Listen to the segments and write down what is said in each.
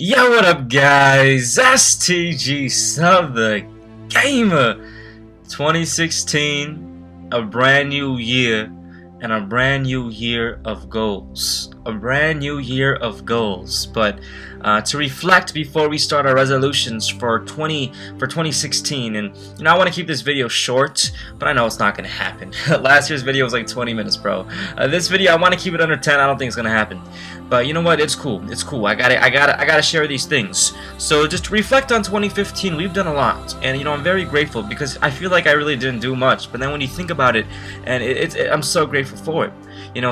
Yo, what up, guys? STG Sub the Gamer. 2016, a brand new year, and a brand new year of goals. A brand new year of goals. But to reflect before we start our resolutions for 2016, and I want to keep this video short, but I know it's not gonna happen. Last year's video was like 20 minutes, bro. This video I want to keep it under 10. I don't think it's gonna happen. But you know what? It's cool. It's cool. I gotta share these things. So just to reflect on 2015, we've done a lot, and I'm very grateful because I feel like I really didn't do much. But then when you think about it, and I'm so grateful for it.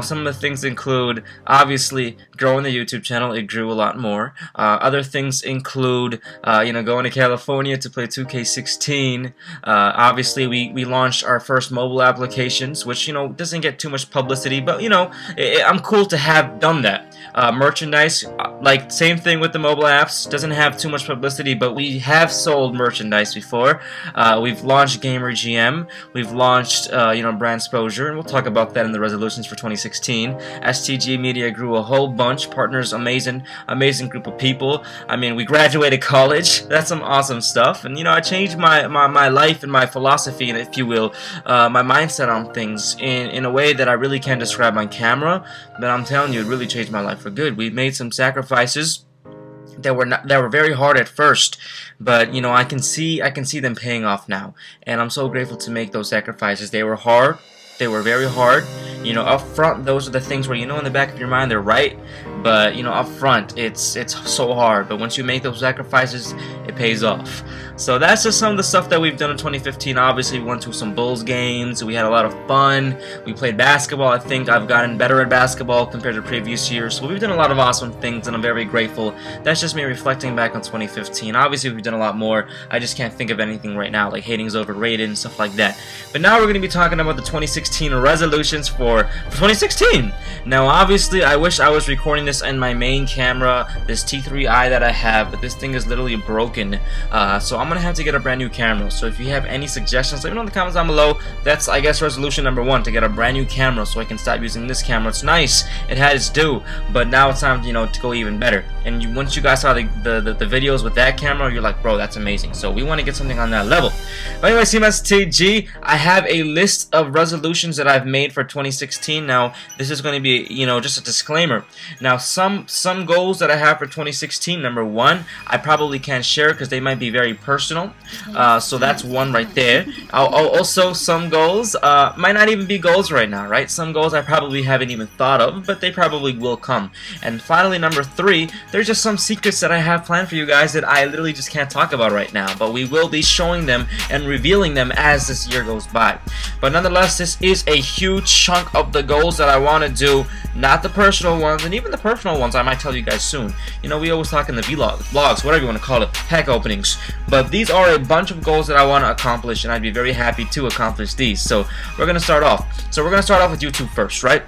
Some of the things include obviously growing the YouTube channel. It grew a lot more. Other things include going to California to play 2K16. Obviously we launched our first mobile applications, which doesn't get too much publicity, but I'm cool to have done that. Merchandise, like same thing with the mobile apps, doesn't have too much publicity, but we have sold merchandise before. We've launched Gamer GM, we've launched brand exposure, and we'll talk about that in the resolutions for 2016. STG Media grew a whole bunch, partners, amazing group of people. I mean, we graduated college. That's some awesome stuff, and I changed my life and my philosophy, and if you will, my mindset on things in a way that I really can't describe on camera, but I'm telling you, it really changed my life for good. We made some sacrifices that were very hard at first, but I can see them paying off now, and I'm so grateful to make those sacrifices. They were hard. They were very hard. Up front, those are the things where in the back of your mind they're right, but up front it's so hard. But once you make those sacrifices, it pays off. So that's just some of the stuff that we've done in 2015. Obviously, we went to some Bulls games. We had a lot of fun. We played basketball. I think I've gotten better at basketball compared to previous years. So we've done a lot of awesome things, and I'm very grateful. That's just me reflecting back on 2015. Obviously, we've done a lot more. I just can't think of anything right now, like hating's overrated and stuff like that. But now we're going to be talking about the 2016 resolutions for 2016. Now, obviously, I wish I was recording this in my main camera, this T3i that I have, but this thing is literally broken. So I'm gonna have to get a brand new camera. So if you have any suggestions, let me know in the comments down below. That's, I guess, resolution number 1, to get a brand new camera so I can stop using this camera. It's nice, it had its due, but now it's time to go even better. And once you guys saw the videos with that camera, you're like, bro, that's amazing. So we want to get something on that level. But anyway, Team STG, I have a list of resolutions that I've made for 2016. Now this is going to be just a disclaimer. Now some goals that I have for 2016, number 1, I probably can't share because they might be very personal. So that's one right there. Also, some goals might not even be goals right now, right? Some goals I probably haven't even thought of, but they probably will come. And finally, number 3, there's just some secrets that I have planned for you guys that I literally just can't talk about right now, but we will be showing them and revealing them as this year goes by. But nonetheless, this is a huge chunk of the goals that I want to do, not the personal ones, and even the personal ones I might tell you guys soon. We always talk in the vlogs, whatever you want to call it, pack openings. But these are a bunch of goals that I want to accomplish, and I'd be very happy to accomplish these. So we're gonna start off. With YouTube first, right?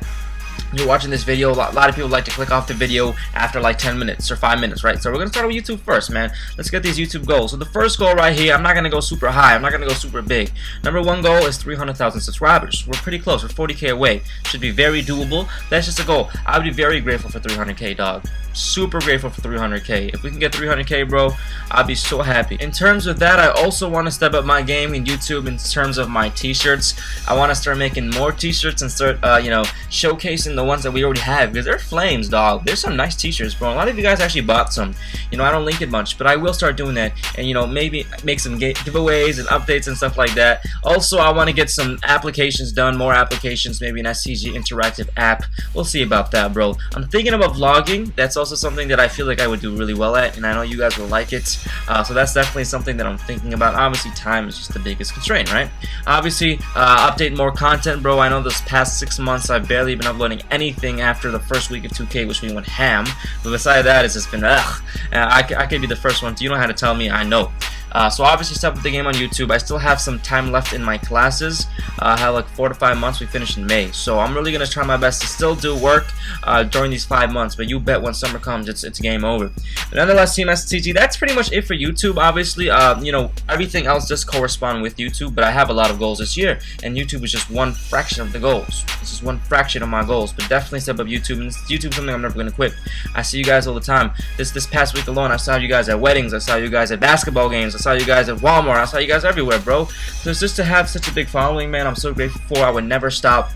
You're watching this video, a lot of people like to click off the video after like 10 minutes or 5 minutes, right? So we're gonna start with YouTube first, man. Let's get these YouTube goals. So the first goal right here, I'm not gonna go super high, I'm not gonna go super big. Number 1 goal is 300,000 subscribers. We're pretty close, we're 40K away. Should be very doable. That's just a goal. I would be very grateful for 300K, dog. Super grateful for 300K. If we can get 300K, bro, I'll be so happy. In terms of that, I also want to step up my game in YouTube in terms of my t-shirts. I want to start making more t-shirts and start showcasing the ones that we already have, because they're flames, dog. There's some nice t-shirts, bro. A lot of you guys actually bought some. I don't link it much, but I will start doing that, and maybe make some giveaways and updates and stuff like that. Also, I want to get some applications done, more applications, maybe an STG interactive app. We'll see about that, bro. I'm thinking about vlogging. That's also something that I feel like I would do really well at, and I know you guys will like it. So that's definitely something that I'm thinking about. Obviously, time is just the biggest constraint, right? Obviously, update more content, bro. I know this past 6 months I've barely been uploading anything after the first week of 2K, which we went ham. But besides that, it's just been I could be the first one. You don't have to tell me. I know. So obviously step up the game on YouTube. I still have some time left in my classes. I have like 4 to 5 months. We finish in May, so I'm really gonna try my best to still do work during these 5 months. But you bet when summer comes, it's game over. But nonetheless, Team STG, that's pretty much it for YouTube. Obviously, you know, everything else does correspond with YouTube, but I have a lot of goals this year, and YouTube is just one fraction of the goals. This is one fraction of my goals, but definitely step up YouTube. And YouTube is something I'm never gonna quit. I see you guys all the time. This past week alone, I saw you guys at weddings. I saw you guys at basketball games. I saw you guys at Walmart. I saw you guys everywhere, bro. So just to have such a big following, man, I'm so grateful for. I would never stop.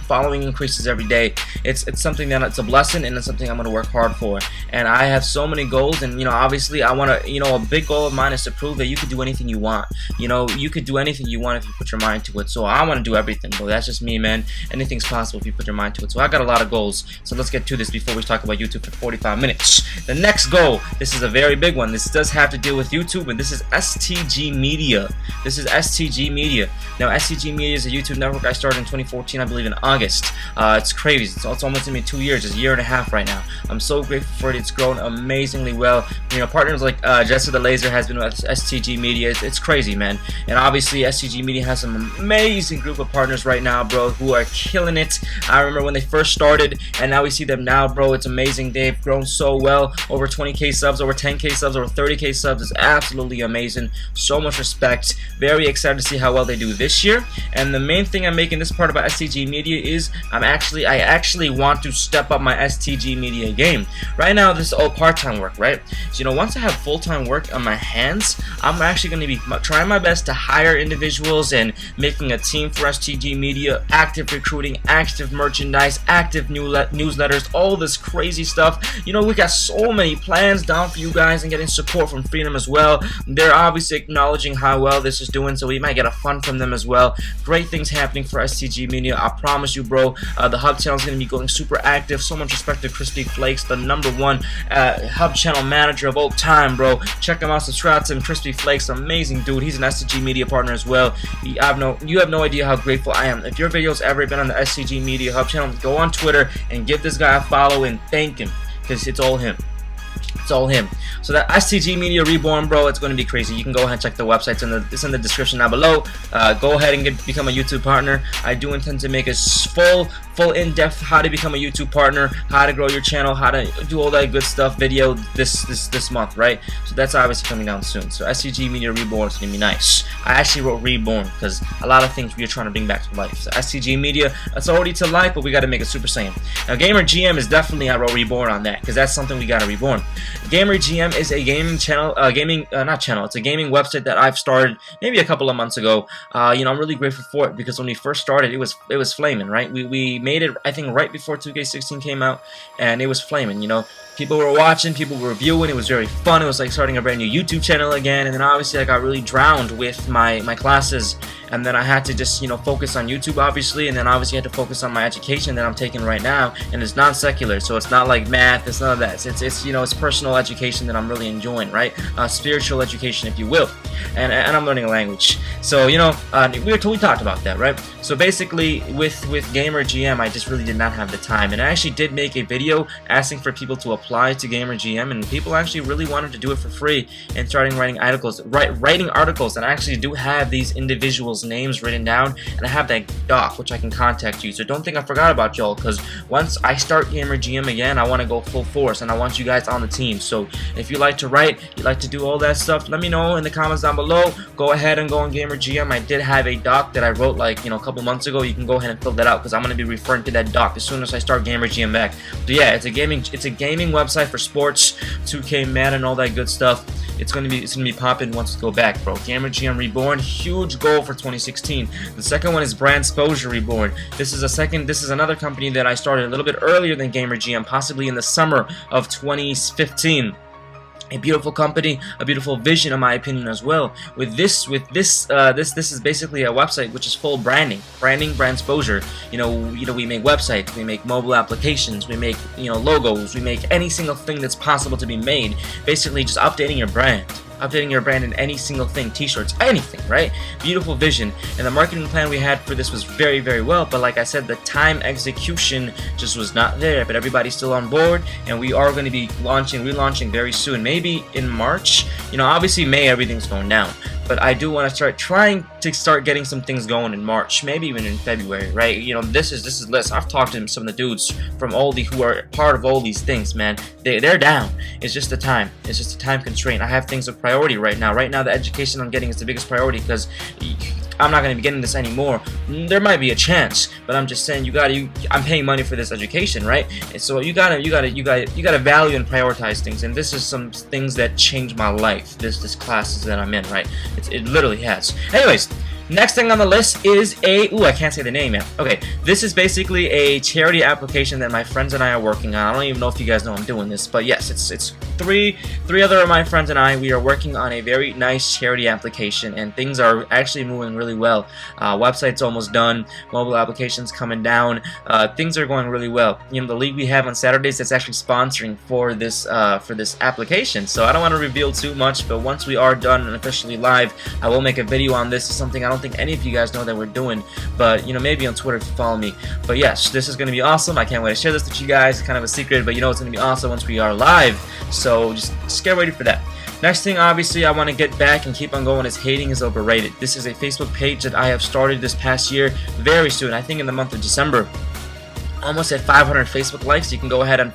Following increases every day. It's something that it's a blessing, and it's something I'm gonna work hard for. And I have so many goals, and you know, obviously I want to, you know, a big goal of mine is to prove that you can do anything you want. You know, you could do anything you want if you put your mind to it. So I want to do everything, bro. That's just me, man. Anything's possible if you put your mind to it. So I got a lot of goals. So let's get to this before we talk about YouTube for 45 minutes. The next goal, this is a very big one. This does have to deal with YouTube, and this is STG Media. This is STG Media. Now, STG Media is a YouTube network I started in 2014, I believe, in August. It's crazy. It's almost been 2 years. It's a year and a half right now. I'm so grateful for it. It's grown amazingly well. You know, partners like Jessica the Laser has been with STG Media. It's crazy, man. And obviously, STG Media has some amazing group of partners right now, bro, who are killing it. I remember when they first started, and now we see them now, bro. It's amazing. They've grown so well. Over 20K subs, over 10K subs, over 30K subs. It's absolutely amazing. So much respect. Very excited to see how well they do this year. And the main thing I'm making this part about STG Media is I actually want to step up my STG Media game. Right now, this is all part-time work, right? So, you know, once I have full-time work on my hands, I'm actually going to be trying my best to hire individuals and making a team for STG Media, active recruiting, active merchandise, active newsletters, all this crazy stuff. You know, we got so many plans down for you guys, and getting support from Freedom as well. They're obviously acknowledging how well this is doing, so we might get a fund from them as well. Great things happening for STG Media. I promise you, bro. The hub channel is going to be going super active. So much respect to Crispy Flakes, the #1 hub channel manager of all time, bro. Check him out, subscribe to him. Crispy Flakes, amazing dude. He's an STG Media partner as well. You have no idea how grateful I am. If your video's ever been on the STG Media hub channel, go on Twitter and give this guy a follow and thank him, because it's all him. It's all him. So that STG Media Reborn, bro, it's going to be crazy. You can go ahead and check the websites it's in the description down below. Go ahead and become a YouTube partner. I do intend to make a full in-depth how to become a YouTube partner, how to grow your channel, how to do all that good stuff video this month, right? So that's obviously coming down soon. So STG Media Reborn is gonna be nice. I actually wrote Reborn because a lot of things we're trying to bring back to life. So STG Media, it's already to life, but we got to make it Super Saiyan. Now Gamer GM is definitely, I wrote Reborn on that because that's something we got to reborn. Gamer GM is a gaming channel, it's a gaming website that I've started maybe a couple of months ago. You know, I'm really grateful for it because when we first started, it was flaming, right? We made it, I think, right before 2K16 came out, and it was flaming. You know, people were watching, people were reviewing. It was very fun. It was like starting a brand new YouTube channel again. And then obviously I got really drowned with my classes, and then I had to just, you know, focus on YouTube, obviously, and then obviously I had to focus on my education that I'm taking right now, and it's non-secular, so it's not like math, it's none of that. It's you know, it's personal education that I'm really enjoying, right? Spiritual education, if you will, and I'm learning a language. So, you know, we talked about that, right? So basically, with Gamer GM, I just really did not have the time, and I actually did make a video asking for people to apply to Gamer GM, and people actually really wanted to do it for free and starting writing articles, and I actually do have these individuals' names written down, and I have that doc which I can contact you. So don't think I forgot about y'all, because once I start Gamer GM again, I want to go full force, and I want you guys on the team. So if you like to write, you like to do all that stuff, let me know in the comments down below. Go ahead and go on Gamer GM. I did have a doc that I wrote, like, you know, a couple months ago. You can go ahead and fill that out, because I'm going to be referring to that doc as soon as I start Gamer GM back. So yeah, it's a gaming website for sports, 2K, Madden, all that good stuff. It's gonna be popping once we go back, bro. Gamer GM Reborn, huge goal for 2016. The second one is Brand Exposure Reborn. This is another company that I started a little bit earlier than Gamer GM, possibly in the summer of 2015. A beautiful company, a beautiful vision, in my opinion, as well. This is basically a website which is full branding, brand exposure. You know, we make websites, we make mobile applications, we make, you know, logos, we make any single thing that's possible to be made. Basically, just updating your brand. updating your brand in any single thing, t-shirts, anything, right? Beautiful vision. And the marketing plan we had for this was very, very well, but like I said, the time execution just was not there. But everybody's still on board, and we are going to be relaunching very soon, maybe in March. You know, obviously May everything's going down, but I do want to start getting some things going in March, maybe even in February, right? You know, this is list. I've talked to some of the dudes from Aldi who are part of all these things, man. They're down. It's just the time. It's just a time constraint. I have things of priority right now. Right now, the education I'm getting is the biggest priority because I'm not going to be getting this anymore. There might be a chance, but I'm just saying I'm paying money for this education, right? And so you gotta value and prioritize things. And this is some things that changed my life. This classes that I'm in, right? It literally has. Anyways. Next thing on the list is I can't say the name yet. Okay, this is basically a charity application that my friends and I are working on. I don't even know if you guys know I'm doing this, but yes, it's three other of my friends and I. We are working on a very nice charity application, and things are actually moving really well. Website's almost done, mobile application's coming down. Things are going really well. You know, the league we have on Saturdays that's actually sponsoring for this application. So I don't want to reveal too much, but once we are done and officially live, I will make a video on this. It's something I don't think any of you guys know that we're doing, but you know, maybe on Twitter if you follow me. But yes, this is going to be awesome. I can't wait to share this with you guys. It's kind of a secret, but you know it's going to be awesome once we are live, so just get ready for that. Next thing, obviously, I want to get back and keep on going is Hating is Overrated. This is a Facebook page that I have started this past year, very soon, I think in the month of December. Almost at 500 Facebook likes. You can go ahead and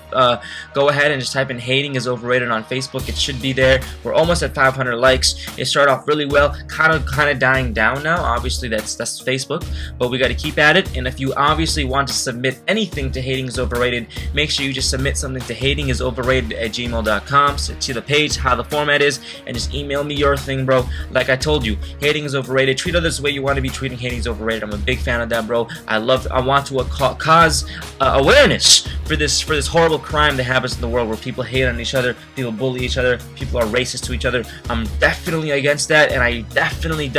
just type in Hating is Overrated on Facebook. It should be there. We're almost at 500 likes. It started off really well, kind of dying down now. Obviously that's Facebook, but we got to keep at it. And if you obviously want to submit anything to Hating is Overrated, make sure you just submit something to hatingisoverrated@gmail.com. So see the page, how the format is, and just email me your thing, bro. Like I told you, Hating is Overrated. Treat others the way you want to be treating Hating is Overrated. I'm a big fan of that, bro. I want to cause awareness for this horrible crime that happens in the world where people hate on each other, people bully each other, people are racist to each other. I'm definitely against that, and I definitely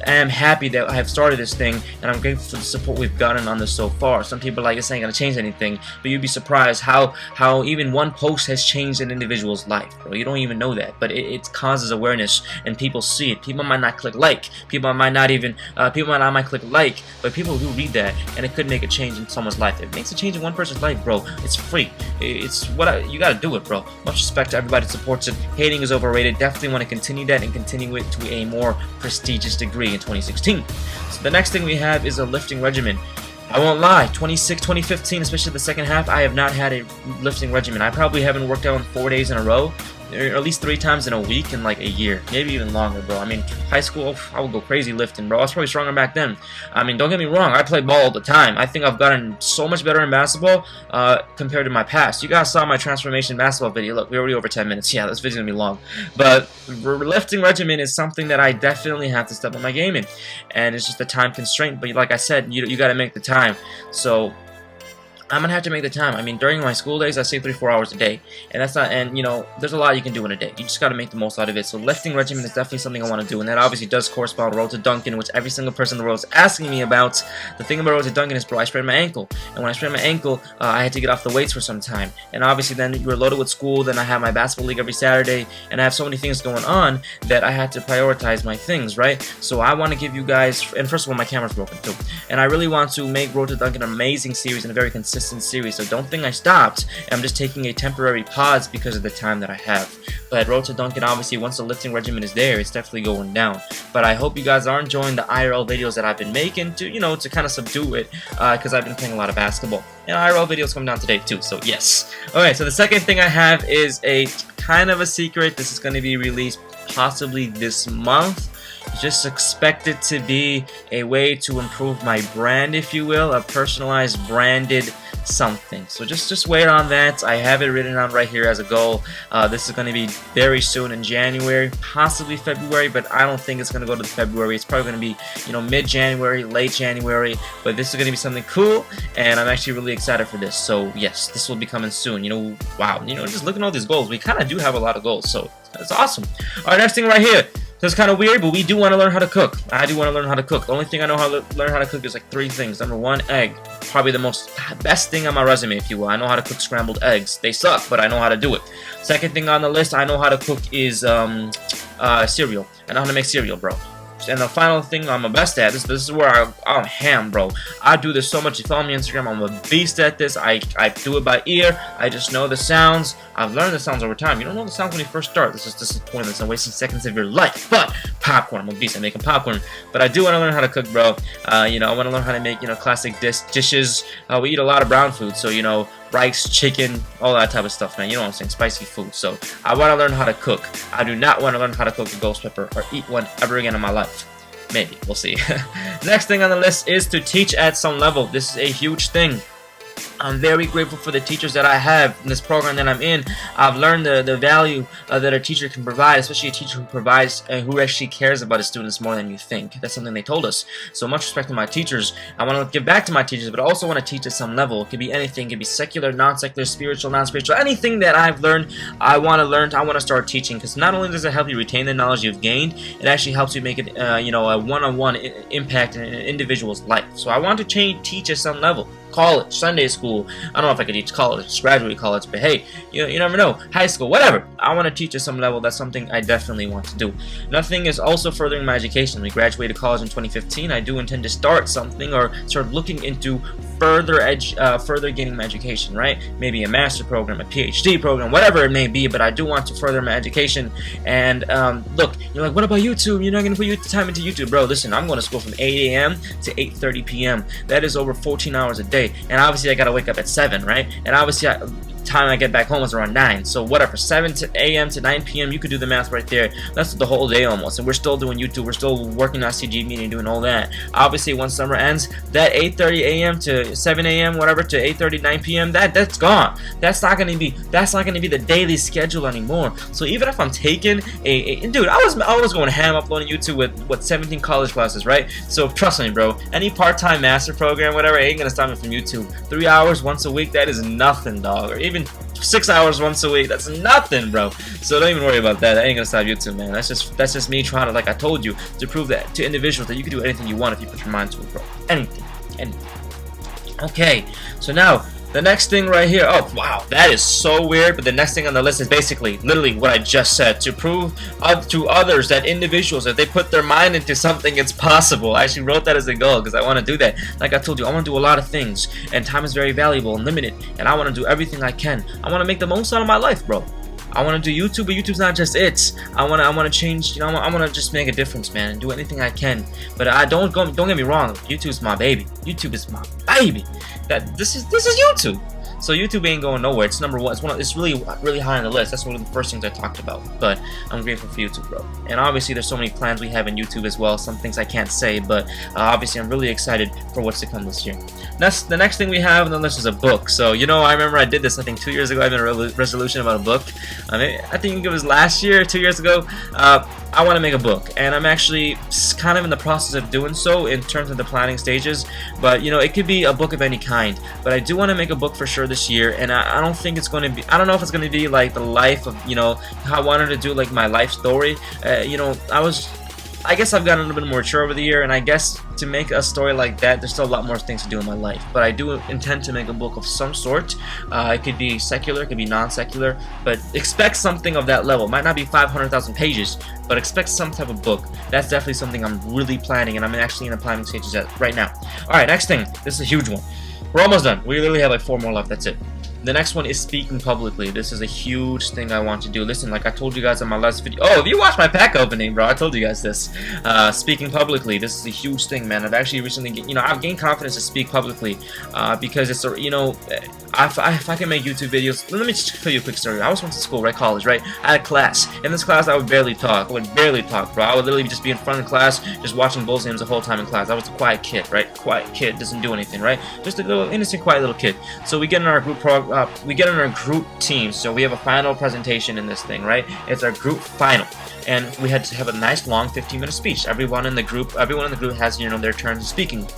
am happy that I have started this thing, and I'm grateful for the support we've gotten on this so far. Some people are like, this ain't gonna change anything, but you'd be surprised how even one post has changed an individual's life, bro. You don't even know that, but it causes awareness, and people see it. People might not click like, people might not click like, but people do read that, and it could make a change in someone's life. It makes a change in one person's life, bro. It's free. It's you gotta do it, bro. Much respect to everybody that supports it. Hating is Overrated. Definitely want to continue that and continue it to a more prestigious degree in 2016. So the next thing we have is a lifting regimen. I won't lie, 2015, especially the second half, I have not had a lifting regimen. I probably haven't worked out in 4 days in a row, or at least 3 times in a week in like a year, maybe even longer, bro. I mean, high school, I would go crazy lifting, bro. I was probably stronger back then. I mean, don't get me wrong, I played ball all the time. I think I've gotten so much better in basketball compared to my past. You guys saw my transformation basketball video. Look, we're already over 10 minutes. Yeah, this video's gonna be long. But lifting regimen is something that I definitely have to step up my game in, and it's just a time constraint. But like I said, you got to make the time. So I'm gonna have to make the time. I mean, during my school days, I save 3-4 hours a day, and that's not. And you know, there's a lot you can do in a day. You just gotta make the most out of it. So lifting regimen is definitely something I want to do, and that obviously does correspond to Road to Duncan, which every single person in the world is asking me about. The thing about Road to Duncan is, bro, I sprained my ankle, and when I sprained my ankle, I had to get off the weights for some time. And obviously, then you were loaded with school. Then I have my basketball league every Saturday, and I have so many things going on that I had to prioritize my things, right? So I want to give you guys. And first of all, my camera's broken too, and I really want to make Road to Duncan an amazing series and a very consistent series. So don't think I stopped. I'm just taking a temporary pause because of the time that I have. But Road to Duncan, obviously, once the lifting regimen is there, it's definitely going down. But I hope you guys are enjoying the IRL videos that I've been making to, you know, to kind of subdue it, because I've been playing a lot of basketball. And IRL videos come down today too, so yes. Okay, so the second thing I have is a kind of a secret. This is going to be released possibly this month. Just expect it to be a way to improve my brand, if you will, a personalized branded something. So just wait on that. I have it written out right here as a goal. This is going to be very soon in January, possibly February, but I don't think it's going to go to February. It's probably going to be, you know, mid-January, late January, but this is going to be something cool, and I'm actually really excited for this. So yes, this will be coming soon. You know, wow, you know, just looking at all these goals, we kind of do have a lot of goals, so it's awesome. All right, next thing right here. It's kind of weird, but we do want to learn how to cook. I do want to learn how to cook. The only thing I know how to learn how to cook is like 3 things. Number 1, egg. Probably the best thing on my resume, if you will. I know how to cook scrambled eggs. They suck, but I know how to do it. Second thing on the list I know how to cook is cereal. I know how to make cereal, bro. And the final thing I'm the best at, this is where I'm ham, bro. I do this so much. If you follow me on Instagram, I'm a beast at this. I do it by ear. I just know the sounds. I've learned the sounds over time. You don't know the sounds when you first start. This is disappointing. I'm wasting seconds of your life. But popcorn, I'm a beast. I'm making popcorn. But I do want to learn how to cook, bro. You know, I want to learn how to make, you know, classic dishes. We eat a lot of brown food, so, you know, rice, chicken, all that type of stuff, man. You know what I'm saying? Spicy food. So I want to learn how to cook. I do not want to learn how to cook a ghost pepper or eat one ever again in my life. Maybe. We'll see. Next thing on the list is to teach at some level. This is a huge thing. I'm very grateful for the teachers that I have in this program that I'm in. I've learned the value that a teacher can provide, especially a teacher who provides and who actually cares about his students more than you think. That's something they told us. So much respect to my teachers. I want to give back to my teachers, but I also want to teach at some level. It could be anything. It could be secular, non-secular, spiritual, non-spiritual. Anything that I've learned, I want to learn. I want to start teaching, because not only does it help you retain the knowledge you've gained, it actually helps you make it, you know, a one-on-one impact in an individual's life. So I want to teach at some level. College, Sunday school. I don't know if I could teach college, graduate college, but hey, you never know. High school, whatever. I want to teach at some level. That's something I definitely want to do. Another thing is also furthering my education. We graduated college in 2015. I do intend to start something or start looking into further gaining my education, right? Maybe a master program, a PhD program, whatever it may be, but I do want to further my education. And look, you're like, what about YouTube? You're not going to put time into YouTube. Bro, listen, I'm going to school from 8 a.m. to 8:30 p.m. That is over 14 hours a day. And obviously I gotta wake up at 7, right? And obviously time I get back home is around 9. So whatever, 7 a.m. to 9 p.m. you could do the math right there. That's the whole day almost. And we're still doing YouTube. We're still working on STG meeting, doing all that. Obviously, once summer ends, that 8:30 a.m. to 7 a.m. whatever to 8:30 9 p.m. that's gone. That's not gonna be the daily schedule anymore. So even if I'm taking dude, I was going ham uploading YouTube with 17 college classes, right? So trust me, bro. Any part-time master program, whatever, ain't gonna stop me from YouTube. 3 hours once a week, that is nothing, dog. Or even 6 hours once a week, that's nothing, bro. So don't even worry about that. That ain't gonna stop YouTube, man. That's just me trying to, like I told you, to prove that to individuals that you can do anything you want if you put your mind to it, bro. Anything. Okay, so now the next thing right here. Oh wow, that is so weird. But the next thing on the list is basically literally what I just said, to prove to others that individuals, if they put their mind into something, it's possible. I actually wrote that as a goal because I want to do that. Like I told you, I want to do a lot of things, and time is very valuable and limited, and I want to do everything I can. I want to make the most out of my life, bro. I want to do YouTube, but YouTube's not just it. I want to change. You know, I want to just make a difference, man, and do anything I can. But I don't get me wrong. YouTube's my baby. YouTube is my baby. This is YouTube. So YouTube ain't going nowhere. It's number one. It's really high on the list. That's one of the first things I talked about. But I'm grateful for YouTube, bro. And obviously, there's so many plans we have in YouTube as well. Some things I can't say, but obviously, I'm really excited for what's to come this year. The next thing we have on the list is a book. So you know, I remember I did this. I think 2 years ago. I made a resolution about a book. I think it was last year, 2 years ago. I want to make a book, and I'm actually kind of in the process of doing so in terms of the planning stages. But you know, it could be a book of any kind. But I do want to make a book for sure this year, and I don't think it's going to be. I don't know if it's going to be like the life of, you know, how I wanted to do like my life story. You know, I guess I've gotten a little bit more mature over the year, and I guess to make a story like that, there's still a lot more things to do in my life. But I do intend to make a book of some sort. It could be secular, it could be non-secular, but expect something of that level. It might not be 500,000 pages, but expect some type of book. That's definitely something I'm really planning, and I'm actually in the planning stages right now. Alright, next thing. This is a huge one. We're almost done. We literally have like 4 more left. That's it. The next one is speaking publicly. This is a huge thing I want to do. Listen, like I told you guys in my last video. Oh, if you watched my pack opening, bro, I told you guys this. Speaking publicly, this is a huge thing, man. I've actually recently, I've gained confidence to speak publicly because it's, if I can make YouTube videos. Let me just tell you a quick story. I went to school, right, college, right? I had a class. In this class, I would barely talk. Bro. I would literally just be in front of class, just watching Bulls games the whole time in class. I was a quiet kid, right? Quiet kid, doesn't do anything, right? Just a little innocent, quiet little kid. So we get in our group teams. So we have a final presentation in this thing, right? It's our group final, and we had to have a nice long 15-minute speech. Everyone in the group has, their turn to speaking.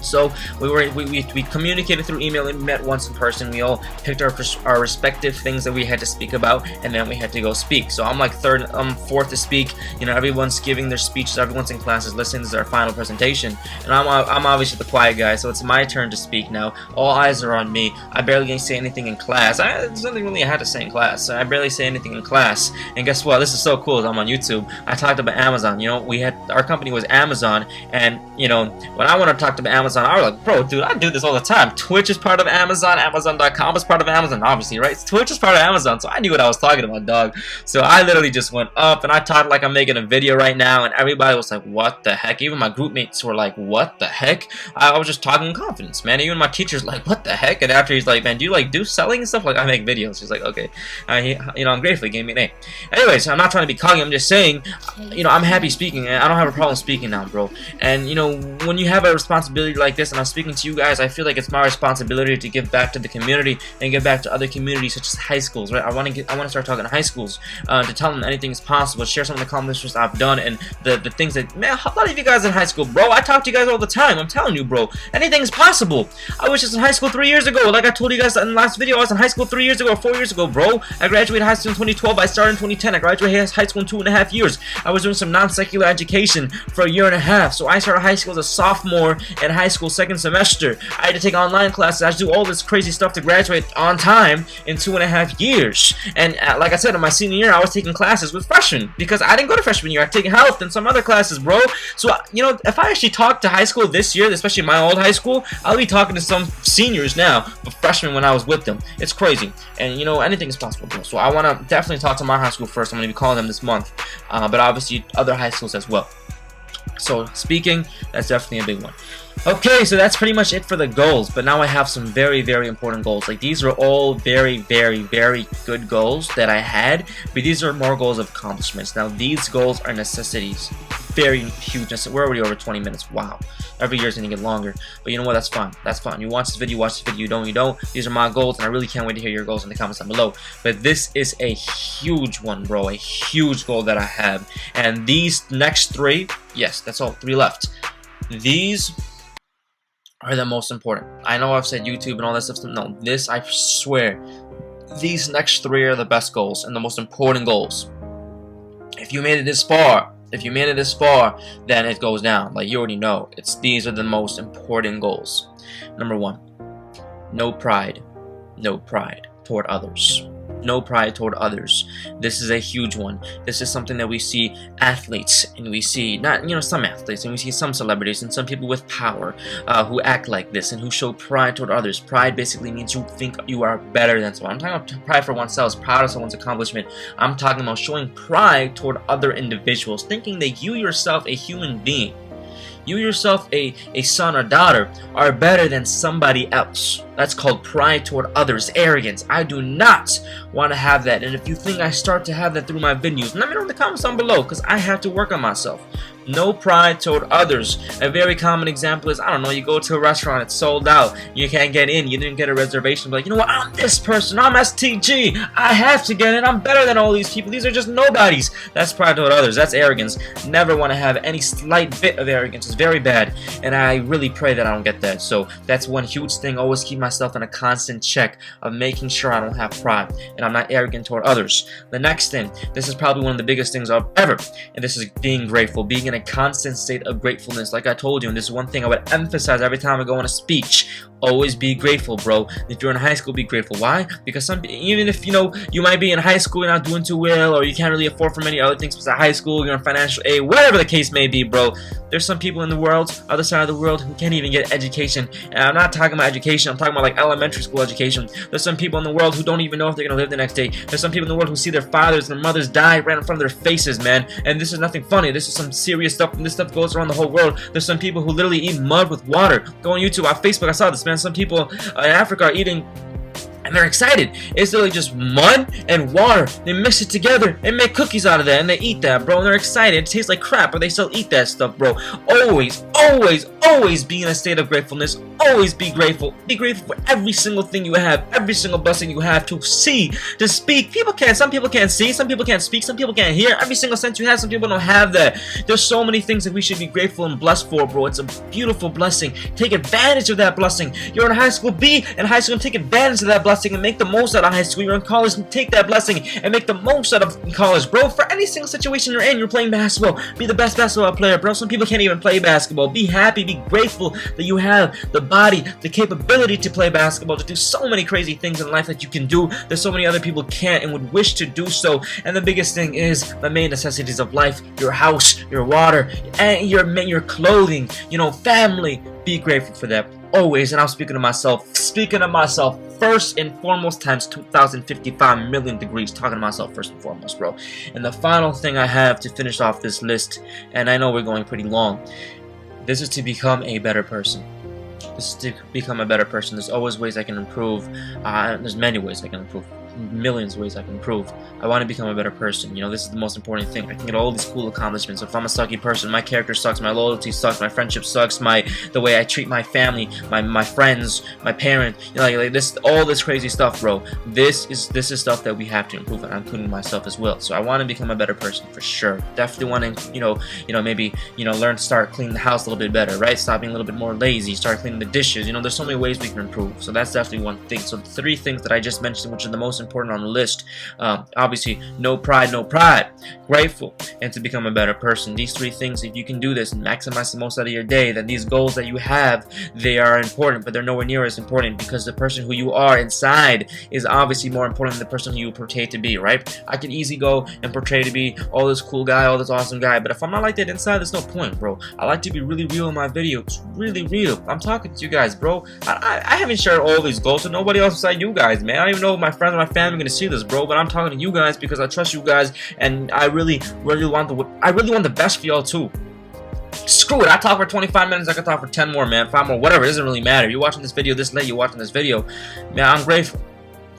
So we communicated through email and we met once in person. We all picked our respective things that we had to speak about, and then we had to go speak. So I'm like fourth to speak. You know, everyone's giving their speeches, everyone's in classes listening to our final presentation, and I'm obviously the quiet guy. So it's my turn to speak now. All eyes are on me. I barely can say anything in class. There's nothing really I had to say in class. So I barely say anything in class. And guess what? This is so cool. I'm on YouTube. I talked about Amazon. You know, our company was Amazon, and you know, when I want to talk about Amazon, I was like, bro, dude, I do this all the time. Twitch is part of Amazon. Amazon.com is part of Amazon, obviously, right? Twitch is part of Amazon, so I knew what I was talking about, dog. So I literally just went up, and I talked like I'm making a video right now, and everybody was like, what the heck? Even my group mates were like, what the heck? I was just talking in confidence, man. Even my teacher's like, what the heck? And after he's like, man, do you like do selling and stuff? Like, I make videos. He's like, okay. You know, I'm grateful he gave me an A. Anyways, I'm not trying to be cocky. I'm just saying, you know, I'm happy speaking, and I don't have a problem speaking now, bro. And, you know, when you have a responsibility like this, and I'm speaking to you guys, I feel like it's my responsibility to give back to the community and give back to other communities such as high schools, right? I want to start talking to high schools to tell them anything is possible, share some of the accomplishments I've done and the things that, man, a lot of you guys in high school, bro, I talk to you guys all the time. I'm telling you, bro, anything is possible. I was just in high school 3 years ago. Like I told you guys in the last video, I was in high school 3 years ago or 4 years ago, bro. I graduated high school in 2012. I started in 2010. I graduated high school in 2.5 years. I was doing some non-secular education for a year and a half. So I started high school as a sophomore in high school second semester. I had to take online classes. I had to do all this crazy stuff to graduate on time in 2.5 years. And like I said, in my senior year, I was taking classes with freshmen because I didn't go to freshman year. I take health and some other classes, bro. So, you know, if I actually talk to high school this year, especially my old high school, I'll be talking to some seniors now, but freshmen when I was with them. It's crazy. And, you know, anything is possible, bro. So I want to definitely talk to my high school first. I'm going to be calling them this month. But obviously other high schools as well. So speaking, that's definitely a big one. Okay, so that's pretty much it for the goals, but now I have some very, very important goals. Like, these are all very, very, very good goals that I had, but these are more goals of accomplishments. Now, these goals are necessities. Very huge. We're already over 20 minutes. Wow. Every year's gonna get longer. But you know what? That's fine. That's fine. You watch this video, watch this video. You don't, you don't. These are my goals, and I really can't wait to hear your goals in the comments down below. But this is a huge one, bro. A huge goal that I have. And these next three, yes, that's all. 3 left. These are the most important. I know I've said YouTube and all that stuff. No, this, I swear, these next 3 are the best goals and the most important goals. If you made it this far, then it goes down. Like, you already know. These are the most important goals. Number 1, no pride. No pride toward others. No pride toward others. This is a huge one. This is something that we see athletes, and we see some athletes, and we see some celebrities and some people with power who act like this and who show pride toward others. Pride basically means you think you are better than someone. I'm talking about pride for oneself, proud of someone's accomplishment. I'm talking about showing pride toward other individuals, thinking that you yourself, a human being, you yourself, a son or daughter, are better than somebody else. That's called pride toward others, arrogance. I do not want to have that. And if you think I start to have that through my videos, let me know in the comments down below, because I have to work on myself. No pride toward others. A very common example is, I don't know, you go to a restaurant, it's sold out, you can't get in, you didn't get a reservation, but like, you know what, I'm this person, I'm STG, I have to get in, I'm better than all these people, these are just nobodies. That's pride toward others, that's arrogance. Never want to have any slight bit of arrogance. It's very bad, and I really pray that I don't get that. So that's one huge thing. Always keep myself in a constant check of making sure I don't have pride and I'm not arrogant toward others. The next thing, this is probably one of the biggest things ever, and this is being grateful, being in a constant state of gratefulness. Like I told you, and this is one thing I would emphasize every time I go on a speech. Always be grateful, bro. If you're in high school, be grateful. Why? Because even if you might be in high school, you're not doing too well, or you can't really afford for many other things besides high school, you're in financial aid, whatever the case may be, bro. There's some people in the world, other side of the world, who can't even get education. And I'm not talking about education, I'm talking about like elementary school education. There's some people in the world who don't even know if they're gonna live the next day. There's some people in the world who see their fathers and their mothers die right in front of their faces, man. And this is nothing funny. This is some serious stuff, and this stuff goes around the whole world. There's some people who literally eat mud with water. Go on YouTube, on Facebook, I saw this, man. Some people in Africa are eating, and they're excited. It's literally just mud and water. They mix it together and make cookies out of that, and they eat that, bro. And they're excited. It tastes like crap, but they still eat that stuff, bro. Always, always, always be in a state of gratefulness. Always be grateful. Be grateful for every single thing you have, every single blessing you have to see, to speak. Some people can't see, some people can't speak, some people can't hear. Every single sense you have, some people don't have that. There's so many things that we should be grateful and blessed for, bro. It's a beautiful blessing. Take advantage of that blessing. You're in high school, be in high school and take advantage of that blessing and make the most out of high school. You're in college and take that blessing and make the most out of college, bro. For any single situation you're in, you're playing basketball. Be the best basketball player, bro. Some people can't even play basketball. Be happy, be grateful that you have the body, the capability to play basketball, to do so many crazy things in life that you can do. There's so many other people can't and would wish to do so. And the biggest thing is the main necessities of life: your house, your water, and your clothing, you know, family. Be grateful for that always. And I'm speaking to myself first and foremost times 2,055 million degrees, talking to myself first and foremost, bro. And the final thing I have to finish off this list, and I know we're going pretty long, this is to become a better person. This is to become a better person. There's always ways I can improve. There's many ways I can improve. Millions of ways I can improve. I want to become a better person. You know, this is the most important thing. I can get all these cool accomplishments. If I'm a sucky person, my character sucks, my loyalty sucks, my friendship sucks, the way I treat my family, my friends, my parents, you know, like this, all this crazy stuff, bro. This is stuff that we have to improve, and I'm including myself as well. So I want to become a better person for sure. Definitely want to, you know, maybe, you know, learn to start cleaning the house a little bit better, right? Stop being a little bit more lazy. Start cleaning the dishes. You know, there's so many ways we can improve. So that's definitely one thing. So the 3 things that I just mentioned, which are the most important on the list, obviously no pride, grateful, and to become a better person. These 3 things, if you can do this and maximize the most out of your day, then these goals that you have, they are important, but they're nowhere near as important, because the person who you are inside is obviously more important than the person you portray to be, right? I can easily go and portray to be all this cool guy, all this awesome guy, but if I'm not like that inside, there's no point, bro. I like to be really real in my videos, really real. I'm talking to you guys, bro. I haven't shared all these goals to nobody else besides you guys, man. I don't even know if my friends and my family are gonna see this, bro, but I'm talking to you guys because I trust you guys, and I really want the best for y'all too. Screw it, I talk for 25 minutes, I can talk for 10 more, man, 5 more, whatever. It doesn't really matter. You're watching this video this late, you're watching this video, man, I'm grateful.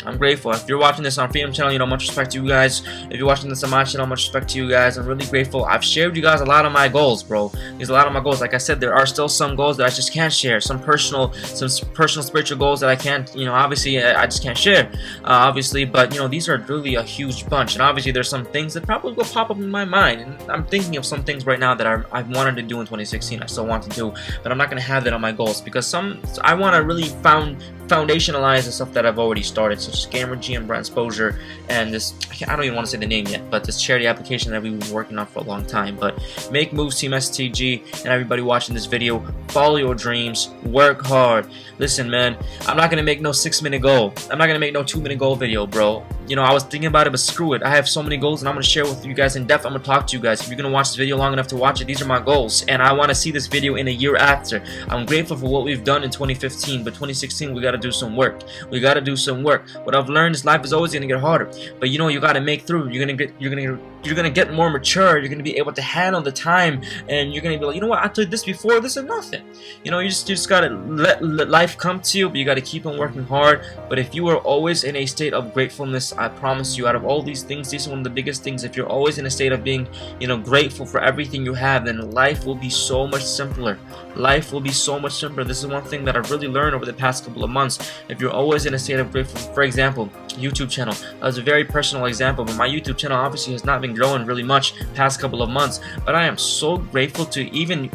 I'm grateful. If you're watching this on Freedom Channel, you know, much respect to you guys. If you're watching this on my channel, much respect to you guys. I'm really grateful. I've shared with you guys a lot of my goals, bro. There's a lot of my goals. Like I said, there are still some goals that I just can't share. Some personal spiritual goals that I can't, you know, obviously I just can't share, obviously. But, you know, these are really a huge bunch. And obviously there's some things that probably will pop up in my mind. And I'm thinking of some things right now that I've wanted to do in 2016. I still want to do, but I'm not going to have that on my goals, because I want to really foundationalize the stuff that I've already started. So Scammer G and Brand Exposure, and this, I don't even want to say the name yet, but this charity application that we've been working on for a long time. But make moves, Team STG, and everybody watching this video. Follow your dreams, work hard. Listen, man, I'm not gonna make no 6-minute goal. I'm not gonna make no 2-minute goal video, bro. You know, I was thinking about it, but screw it. I have so many goals, and I'm gonna share with you guys in depth. I'm gonna talk to you guys. If you're gonna watch this video long enough to watch it, these are my goals, and I want to see this video in a year after. I'm grateful for what we've done in 2015, but 2016 we gotta do some work. We gotta do some work. What I've learned is life is always gonna get harder, but you know, you gotta make through. You're gonna get more mature. You're gonna be able to handle the time, and you're gonna be like, you know what, I did this before. This is nothing. You know, you just gotta let life come to you, but you gotta keep on working hard. But if you are always in a state of gratefulness, I promise you, out of all these things, these are one of the biggest things. If you're always in a state of being, you know, grateful for everything you have, then life will be so much simpler. Life will be so much simpler. This is one thing that I've really learned over the past couple of months. If you're always in a state of grateful, for example, YouTube channel, that was a very personal example, but my YouTube channel obviously has not been growing really much past couple of months, but I am so grateful to, even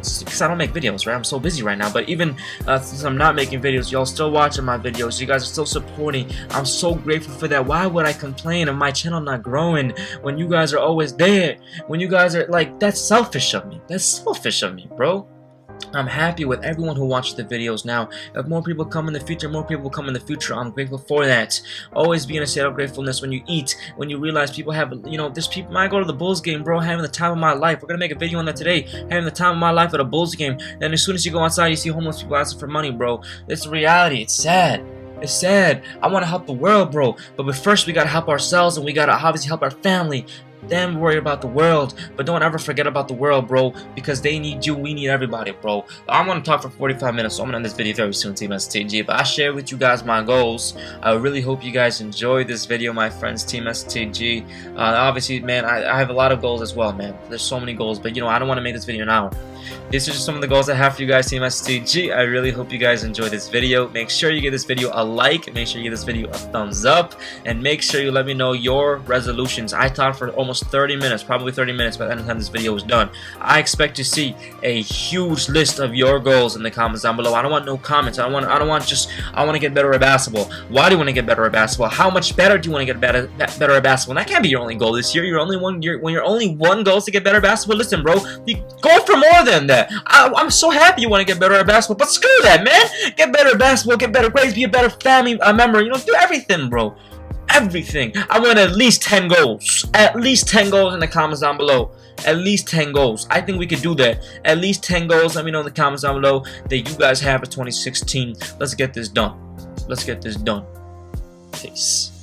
because I don't make videos, right? I'm so busy right now, but even since I'm not making videos, y'all still watching my videos, you guys are still supporting. I'm so grateful for that. Why would I complain of my channel not growing when you guys are always there? When you guys are like, that's selfish of me. That's selfish of me, bro. I'm happy with everyone who watches the videos now. If more people come in the future, more people come in the future. I'm grateful for that. Always be in a state of gratefulness when you eat, when you realize people have, you know, there's people, I go to the Bulls game, bro, having the time of my life. We're gonna make a video on that today, having the time of my life at a Bulls game. And as soon as you go outside, you see homeless people asking for money, bro. It's the reality. It's sad. It's sad. I want to help the world, bro, but first we gotta help ourselves, and we gotta obviously help our family. then worry about the world. But don't ever forget about the world, bro, because they need you, we need everybody, bro. I'm gonna talk for 45 minutes, so I'm gonna end this video very soon, Team STG. But I share with you guys my goals. I really hope you guys enjoyed this video, my friends, Team STG. Obviously, man, I have a lot of goals as well, man. There's so many goals, but you know, I don't want to make this video an hour. These are just some of the goals I have for you guys, Team STG. I really hope you guys enjoyed this video. Make sure you give this video a like, make sure you give this video a thumbs up, and make sure you let me know your resolutions. I talked for almost 30 minutes, probably 30 minutes by the time this video is done. I expect to see a huge list of your goals in the comments down below. I don't want no comments. I want to get better at basketball. Why do you want to get better at basketball? How much better do you want to get better at basketball? And that can't be your only goal this year. When your only one goal is to get better at basketball, listen, bro, you go for more than that. I'm so happy you want to get better at basketball, but screw that, man. Get better at basketball, get better grades, be a better family member. You know, do everything, bro. Everything. I want at least 10 goals. At least 10 goals in the comments down below. At least 10 goals. I think we could do that. At least 10 goals. Let me know in the comments down below that you guys have for 2016. Let's get this done. Let's get this done. Peace.